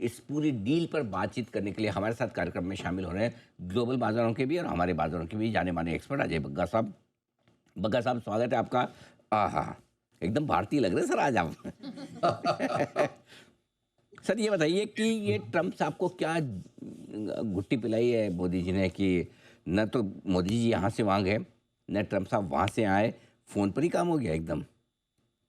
इस पूरी डील पर बातचीत करने के लिए हमारे साथ कार्यक्रम में शामिल हो रहे हैं ग्लोबल बाज़ारों के भी और हमारे बाज़ारों के भी जाने-माने एक्सपर्ट अजय बग्गा साहब। बग्गा साहब, स्वागत है आपका। आहा! एकदम भारतीय लग रहे हैं सर आज आप। सर ये बताइए कि ये ट्रम्प साहब को क्या घुट्टी पिलाई है मोदी जी ने कि न तो मोदी जी यहाँ से वहाँ गए, न ट्रम्प साहब वहाँ से आए, फ़ोन पर ही काम हो गया एकदम।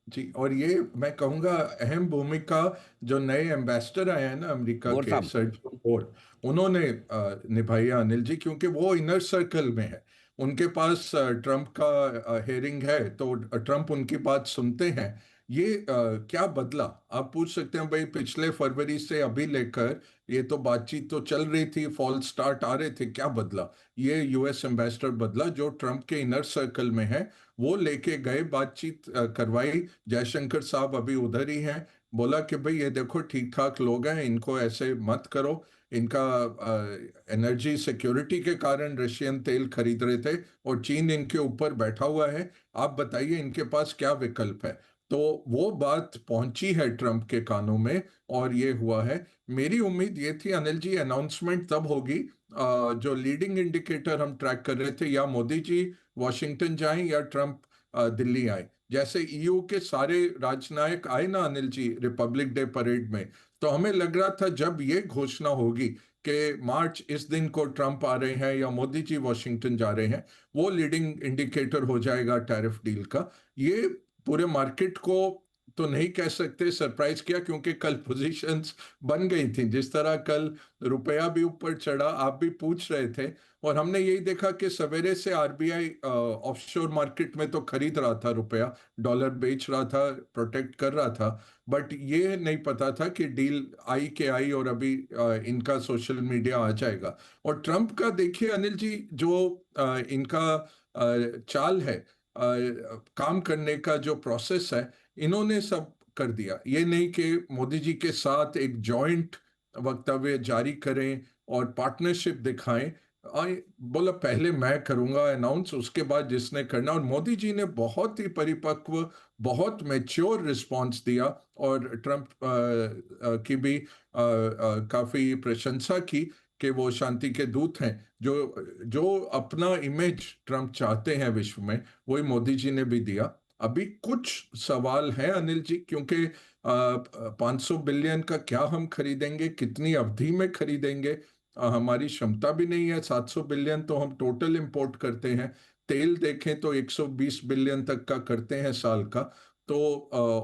जी, और ये मैं कहूँगा अहम भूमिका जो नए एम्बेसडर आए हैं ना अमेरिका गौर के साहब। सर्जियो गोर, उन्होंने निभाई है अनिल जी, क्योंकि वो इनर सर्कल में है। उनके पास ट्रम्प का हेयरिंग है तो ट्रम्प उनकी बात सुनते हैं। ये क्या बदला आप पूछ सकते हैं भाई, पिछले फरवरी से अभी लेकर ये तो बातचीत तो चल रही थी, फॉल्स स्टार्ट आ रहे थे, क्या बदला? ये यूएस एम्बेसडर बदला जो ट्रम्प के इनर सर्कल में है, वो लेके गए, बातचीत करवाई। जयशंकर साहब अभी उधर ही हैं। बोला कि भाई ये देखो ठीक ठाक लोग हैं, इनको ऐसे मत करो। इनका एनर्जी सिक्योरिटी के कारण रशियन तेल खरीद रहे थे और चीन इनके ऊपर बैठा हुआ है। आप बताइए इनके पास क्या विकल्प है? तो वो बात पहुंची है ट्रंप के कानों में और ये हुआ है। मेरी उम्मीद ये थी अनिल जी, अनाउंसमेंट तब होगी जो लीडिंग इंडिकेटर हम ट्रैक कर रहे थे, या मोदी जी वॉशिंगटन जाएं या ट्रंप दिल्ली आए। जैसे ईयू के सारे राजनायक आए ना Anil ji Republic day parade में, तो हमें लग रहा था जब ये घोषणा होगी कि मार्च इस दिन को ट्रंप आ रहे हैं या मोदी जी वॉशिंगटन जा रहे हैं, वो लीडिंग इंडिकेटर हो जाएगा टैरिफ डील का। ये पूरे मार्केट को तो नहीं कह सकते सरप्राइज किया, क्योंकि कल पोजीशंस बन गई थी। जिस तरह कल रुपया भी ऊपर चढ़ा, आप भी पूछ रहे थे, और हमने यही देखा कि सवेरे से आरबीआई ऑफशोर मार्केट में तो खरीद रहा था रुपया, डॉलर बेच रहा था, प्रोटेक्ट कर रहा था। बट ये नहीं पता था कि डील आई के आई, और अभी इनका सोशल मीडिया आ जाएगा। और ट्रंप का देखिए अनिल जी, जो इनका चाल है, काम करने का जो प्रोसेस है, इन्होंने सब कर दिया। ये नहीं कि मोदी जी के साथ एक जॉइंट वक्तव्य जारी करें और पार्टनरशिप दिखाएं। आई बोला पहले मैं करूंगा अनाउंस, उसके बाद जिसने करना। और मोदी जी ने बहुत ही परिपक्व, बहुत मैच्योर रिस्पांस दिया, और ट्रंप की भी काफी प्रशंसा की कि वो शांति के दूत हैं। जो जो अपना इमेज ट्रंप चाहते हैं विश्व में, वही मोदी जी ने भी दिया। अभी कुछ सवाल हैं अनिल जी, क्योंकि 500 बिलियन का क्या हम खरीदेंगे, कितनी अवधि में खरीदेंगे? हमारी क्षमता भी नहीं है। 700 बिलियन तो हम टोटल इंपोर्ट करते हैं। तेल देखें तो 120 बिलियन तक का करते हैं साल का। तो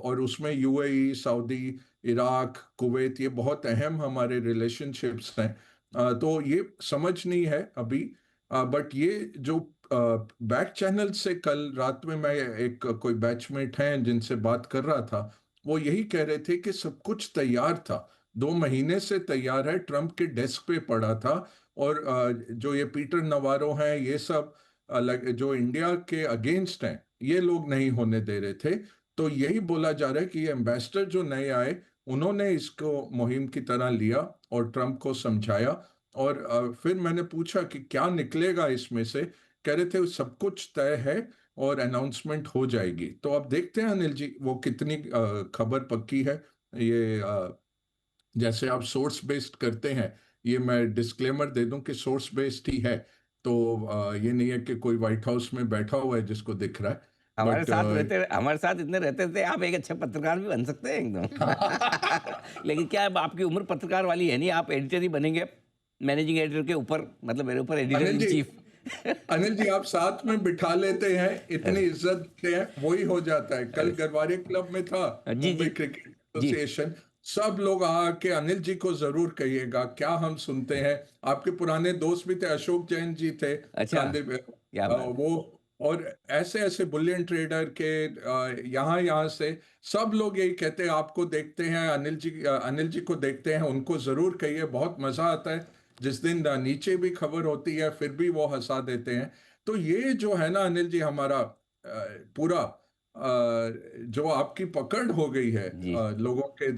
और उसमें यूएई, सऊदी, इराक, कुवैत, ये बहुत अहम हमारे रिलेशनशिप्स हैं। तो ये समझ नहीं है अभी। बट ये जो बैक चैनल से कल रात में मैं एक कोई बैचमेट हैं जिनसे बात कर रहा था, वो यही कह रहे थे कि सब कुछ तैयार था, 2 महीने से तैयार है, ट्रंप के डेस्क पे पड़ा था। और जो ये पीटर नवारो हैं, ये सब अलग जो इंडिया के अगेंस्ट हैं, ये लोग नहीं होने दे रहे थे। तो यही बोला जा रहा है कि ये एम्बेसडर जो नए आए, उन्होंने इसको मुहिम की तरह लिया और ट्रंप को समझाया। और फिर मैंने पूछा कि क्या निकलेगा इसमें से? कह रहे थे सब कुछ तय है और अनाउंसमेंट हो जाएगी। तो अब देखते हैं अनिल जी वो कितनी खबर पक्की है। ये जैसे आप सोर्स बेस्ड करते हैं, ये मैं डिस्क्लेमर दे दूं कि सोर्स बेस्ड ही है। तो ये नहीं है कि कोई व्हाइट हाउस में बैठा हुआ है जिसको दिख रहा है। हमारे बट साथ रहते हमारे साथ इतने रहते थे, आप एक अच्छे पत्रकार भी बन सकते हैं एकदम। लेकिन क्या है, आपकी उम्र पत्रकार वाली है नहीं, आप एडिटर ही बनेंगे, मैनेजिंग एडिटर के ऊपर, मतलब मेरे ऊपर एडिटर अनिल इन जी, चीफ। अनिल जी आप साथ में बिठा लेते हैं, इतनी इज्जत देते हैं, वही हो जाता है। कल अरे गरवारे क्लब में था, जी जी मुंबई क्रिकेट जी। एसोसिएशन, सब लोग आके अनिल जी को जरूर कहिएगा क्या हम सुनते हैं। आपके पुराने दोस्त भी थे, अशोक जैन जी थे, अच्छा, कांदे क्या बात है। वो, और ऐसे ऐसे बुलियन ट्रेडर के यहाँ यहाँ से सब लोग यही कहते हैं आपको देखते हैं, अनिल जी को देखते हैं, उनको जरूर कहिए, बहुत मजा आता है। जिस दिन नीचे भी खबर होती है फिर भी वो हंसा देते हैं। तो ये जो है ना अनिल जी, हमारा पूरा जो आपकी पकड़ हो गई है जी लोगों के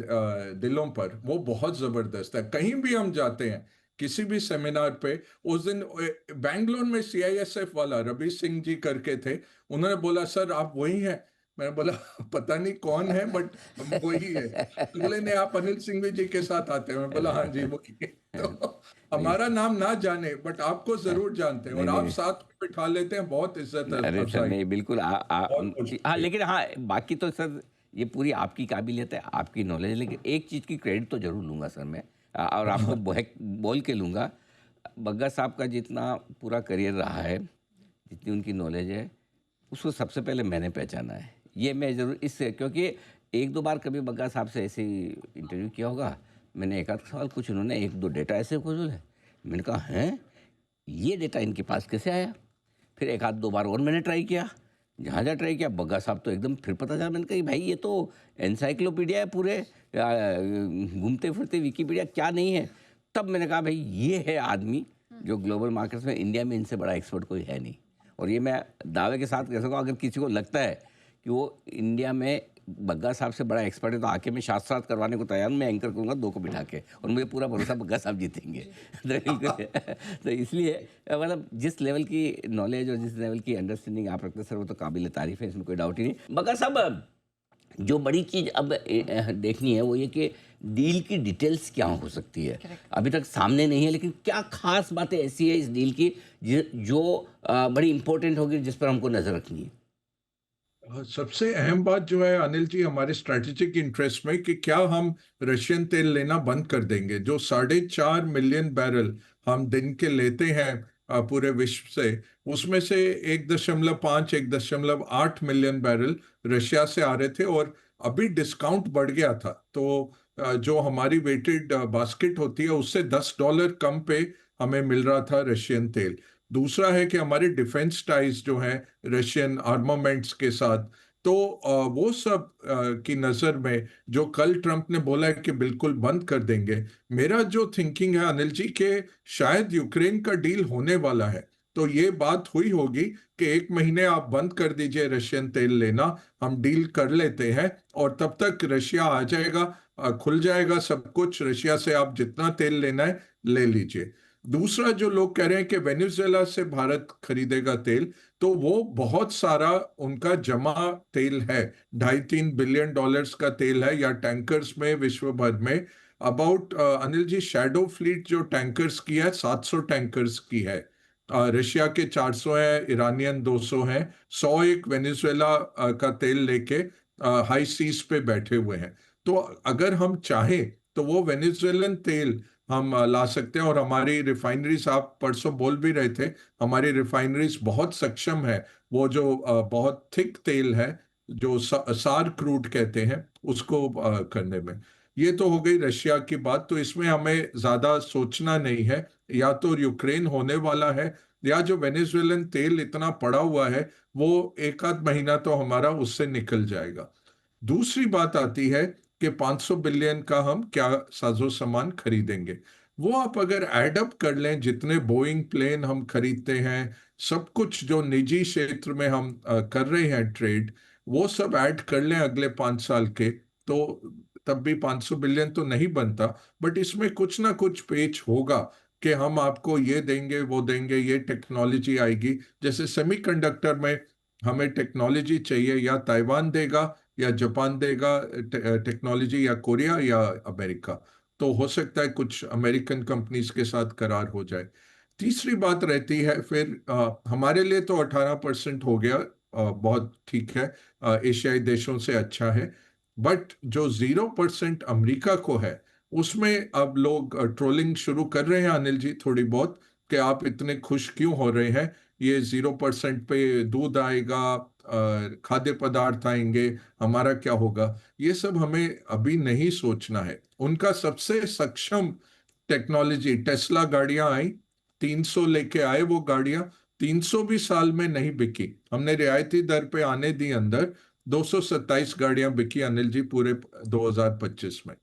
दिलों पर, वो बहुत जबरदस्त है। कहीं भी हम जाते हैं, किसी भी सेमिनार पे, उस दिन बैंगलोर में सीआईएसएफ वाला रवि सिंह जी करके थे, उन्होंने बोला सर आप वही हैं? मैंने बोला पता नहीं कौन है, बट वही है। अगले ने, आप अनिल सिंघवी जी के साथ आते हैं? मैं बोला हाँ जी वही है। तो नहीं हमारा नाम ना जाने, बट आपको जरूर जानते हैं, नहीं और आप नहीं साथ में बिठा लेते हैं, बहुत इज्जत अरे सर अफजाई, नहीं बिल्कुल बहुत हाँ खुश। लेकिन हाँ बाकी तो सर ये पूरी आपकी काबिलियत है आपकी नॉलेज है लेकिन एक चीज़ की क्रेडिट तो जरूर लूँगा सर मैं और आपको बोल के लूँगा बग्गा साहब का जितना पूरा करियर रहा है जितनी उनकी नॉलेज है उसको सबसे पहले मैंने पहचाना है ये मैं ज़रूर इससे क्योंकि एक दो बार कभी बग्गा साहब से ऐसे ही इंटरव्यू किया होगा मैंने एक आध सवाल कुछ उन्होंने एक दो डेटा ऐसे खोज है मैंने कहा हैं ये डेटा इनके पास कैसे आया फिर एक आध दो बार और मैंने ट्राई किया जहाँ जहाँ ट्राई किया बग्गा साहब तो एकदम फिर पता चला मैंने कहा कि भाई ये तो एनसाइक्लोपीडिया है पूरे घूमते फिरते विकीपीडिया क्या नहीं है तब मैंने कहा भाई ये है आदमी जो ग्लोबल मार्केट्स में इंडिया में इनसे बड़ा एक्सपर्ट कोई है नहीं और ये मैं दावे के साथ कह सकूँ अगर किसी को लगता है कि वो इंडिया में बग्गा साहब से बड़ा एक्सपर्ट है तो आके मैं शास्त्रार्थ करवाने को तैयार हूं, मैं एंकर करूंगा दो को बिठा के और मुझे पूरा भरोसा बग्गा साहब जीतेंगे तो बिल्कुल तो इसलिए मतलब जिस लेवल की नॉलेज और जिस लेवल की अंडरस्टैंडिंग आप रखते हैं सर वो तो काबिल तारीफ है इसमें कोई डाउट ही नहीं बग्गा साहब जो बड़ी चीज़ अब देखनी है वो ये कि डील की डिटेल्स क्या हो सकती है अभी तक सामने नहीं है लेकिन क्या खास बातें ऐसी है इस डील की जो बड़ी इंपॉर्टेंट होगी जिस पर हमको नज़र रखनी है सबसे अहम बात जो है अनिल जी, हमारे स्ट्रेटेजिक इंटरेस्ट में, कि क्या हम रशियन तेल लेना बंद कर देंगे। जो 4.5 मिलियन बैरल हम दिन के लेते हैं पूरे विश्व से, उसमें से 1.5 1.8 मिलियन बैरल रशिया से आ रहे थे, और अभी डिस्काउंट बढ़ गया था, तो जो हमारी वेटेड बास्केट होती है उससे $10 कम पे हमें मिल रहा था रशियन तेल। दूसरा है कि हमारे डिफेंस टाइज जो हैं रशियन आर्मामेंट्स के साथ, तो वो सब की नज़र में जो कल ट्रंप ने बोला है कि बिल्कुल बंद कर देंगे, मेरा जो थिंकिंग है अनिल जी, के शायद यूक्रेन का डील होने वाला है, तो ये बात हुई होगी कि 1 महीने आप बंद कर दीजिए रशियन तेल लेना, हम डील कर लेते हैं, और तब तक रशिया आ जाएगा, खुल जाएगा सब कुछ, रशिया से आप जितना तेल लेना है ले लीजिए। दूसरा, जो लोग कह रहे हैं कि वेनेजुएला से भारत खरीदेगा तेल, तो वो बहुत सारा उनका जमा तेल है, 2.5 3 बिलियन डॉलर्स का तेल है, या टैंकर्स में विश्व भर में। About Anil ji, shadow fleet जो टैंकर्स की है 700 टैंकर्स की है, रशिया के 400 है, ईरानियन 200 हैं, 100 एक वेनेजुएला का तेल लेके हाई सीज पे बैठे हुए हैं। तो अगर हम चाहें तो वो वेनेजुएलन तेल हम ला सकते हैं, और हमारी रिफाइनरीज, आप परसों बोल भी रहे थे, हमारी रिफाइनरीज बहुत सक्षम है, वो जो बहुत थिक तेल है, जो सार क्रूड कहते हैं, उसको करने में। ये तो हो गई रशिया की बात, तो इसमें हमें ज्यादा सोचना नहीं है, या तो यूक्रेन होने वाला है, या जो वेनेजुएलन तेल इतना पड़ा हुआ है वो एक आध महीना तो हमारा उससे निकल जाएगा। दूसरी बात आती है कि 500 बिलियन का हम क्या साजो सामान खरीदेंगे। वो आप अगर एड अप कर लें, जितने बोइंग प्लेन हम खरीदते हैं, सब कुछ जो निजी क्षेत्र में हम कर रहे हैं ट्रेड, वो सब ऐड कर लें अगले 5 साल के, तो तब भी 500 बिलियन तो नहीं बनता, बट इसमें कुछ ना कुछ पेच होगा कि हम आपको ये देंगे वो देंगे, ये टेक्नोलॉजी आएगी। जैसे सेमीकंडक्टर में हमें टेक्नोलॉजी चाहिए, या ताइवान देगा, या जापान देगा टेक्नोलॉजी, या कोरिया, या अमेरिका। तो हो सकता है कुछ अमेरिकन कंपनीज के साथ करार हो जाए। तीसरी बात रहती है फिर, हमारे लिए तो 18% हो गया, बहुत ठीक है, एशियाई देशों से अच्छा है, बट जो 0% अमेरिका को है, उसमें अब लोग ट्रोलिंग शुरू कर रहे हैं अनिल जी, थोड़ी बहुत, कि आप इतने खुश क्यों हो रहे हैं, ये 0% पे दूध आएगा, खाद्य पदार्थ आएंगे, हमारा क्या होगा। ये सब हमें अभी नहीं सोचना है। उनका सबसे सक्षम टेक्नोलॉजी, टेस्ला गाड़ियां आई, 300 लेके आए वो गाड़ियां, 300 भी साल में नहीं बिकी, हमने रियायती दर पे आने दी अंदर, 227 गाड़ियां बिकी अनिल जी पूरे 2025 में।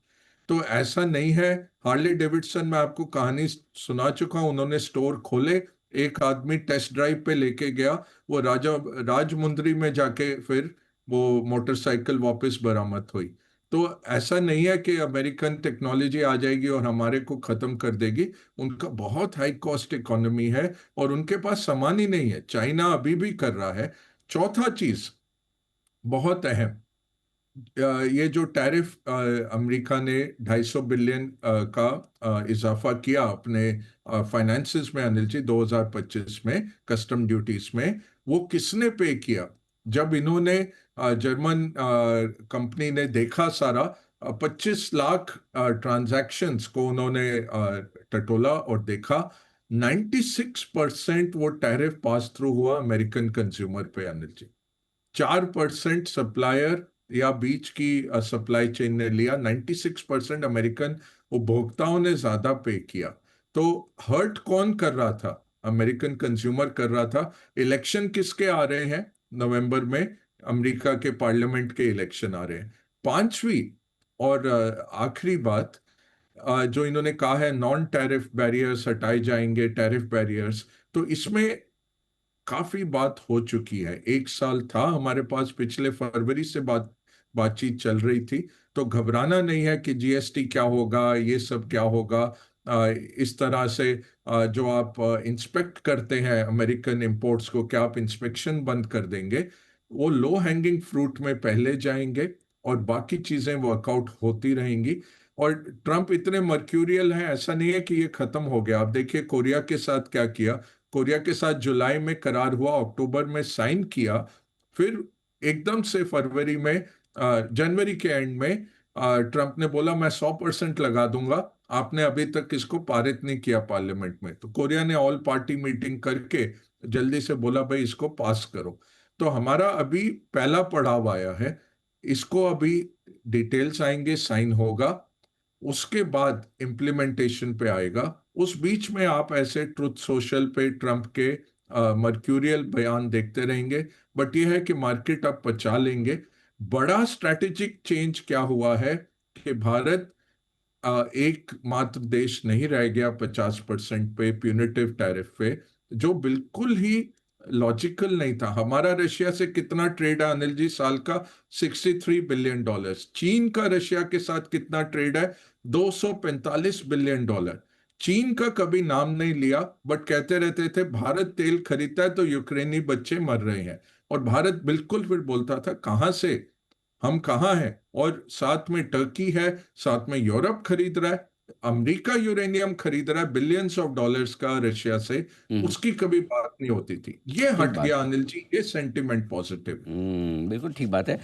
तो ऐसा नहीं है। हार्ले डेविडसन में आपको कहानी सुना चुका हूं, उन्होंने स्टोर खोले, एक आदमी टेस्ट ड्राइव पे लेके गया, वो राजमुंदरी में जाके फिर वो मोटरसाइकिल वापस बरामद हुई। तो ऐसा नहीं है कि अमेरिकन टेक्नोलॉजी आ जाएगी और हमारे को खत्म कर देगी। उनका बहुत हाई कॉस्ट इकोनॉमी है, और उनके पास सामान ही नहीं है, चाइना अभी भी कर रहा है। चौथा चीज, बहुत अहम। ये जो टैरिफ अमेरिका ने 250 बिलियन का इजाफा किया अपने फाइनेंसेस में अनिल जी 2025 में कस्टम ड्यूटीज में, वो किसने पे किया? जब इन्होंने जर्मन कंपनी ने देखा सारा 25 लाख ट्रांजैक्शंस को उन्होंने टटोला और देखा, 96% वो टैरिफ पास थ्रू हुआ अमेरिकन कंज्यूमर पे अनिल जी। 4% सप्लायर या बीच की सप्लाई चेन ने लिया, 96% अमेरिकन उपभोक्ताओं ने ज्यादा पे किया। तो हर्ट कौन कर रहा था? अमेरिकन कंज्यूमर कर रहा था। इलेक्शन किसके आ रहे हैं नवंबर में? अमेरिका के पार्लियामेंट के इलेक्शन आ रहे हैं। पांचवी और आखिरी बात, जो इन्होंने कहा है नॉन टैरिफ बैरियर्स हटाए जाएंगे, टैरिफ बैरियर्स, तो इसमें काफी बात हो चुकी है। एक साल था हमारे पास, पिछले फरवरी से बातचीत चल रही थी। तो घबराना नहीं है कि जीएसटी क्या होगा, ये सब क्या होगा। इस तरह से जो आप इंस्पेक्ट करते हैं अमेरिकन इंपोर्ट्स को, क्या आप इंस्पेक्शन बंद कर देंगे? वो लो हैंगिंग फ्रूट में पहले जाएंगे और बाकी चीजें वर्कआउट होती रहेंगी। और ट्रंप इतने मर्क्यूरियल हैं, ऐसा नहीं है कि ये खत्म हो गया। आप देखिए कोरिया के साथ क्या किया। कोरिया के साथ जुलाई में करार हुआ, अक्टूबर में साइन किया, फिर एकदम से फरवरी में जनवरी के एंड में ट्रंप ने बोला मैं 100% लगा दूंगा। आपने अभी तक इसको पारित नहीं किया पार्लियामेंट में, तो कोरिया ने ऑल पार्टी मीटिंग करके जल्दी से बोला भाई इसको पास करो। तो हमारा अभी पहला पड़ाव आया है, इसको अभी डिटेल्स आएंगे, साइन होगा, उसके बाद इम्प्लीमेंटेशन पे आएगा। उस बीच में आप ऐसे ट्रुथ सोशल पे ट्रंप के मर्क्यूरियल बयान देखते रहेंगे। बट ये है कि मार्केट अब पचा लेंगे। बड़ा स्ट्रैटेजिक चेंज क्या हुआ है कि भारत एक मात्र देश नहीं रह गया 50% पे प्यूनिटिव टैरिफ पे, जो बिल्कुल ही लॉजिकल नहीं था। हमारा रशिया से कितना ट्रेड है अनिल जी साल का? $63 बिलियन। चीन का रशिया के साथ कितना ट्रेड है? $245 बिलियन। चीन का कभी नाम नहीं लिया, बट कहते रहते थे भारत तेल खरीदता है तो यूक्रेनी बच्चे मर रहे हैं। और भारत बिल्कुल फिर बोलता था कहां से, हम कहाँ हैं? और साथ में टर्की है, साथ में यूरोप खरीद रहा है, अमेरिका यूरेनियम खरीद रहा है बिलियंस ऑफ डॉलर्स का रशिया से। हम्म, उसकी कभी बात नहीं होती थी। ये ठीक हट बात गया है। अनिल जी, ये सेंटिमेंट पॉजिटिव है। बिल्कुल ठीक बात है।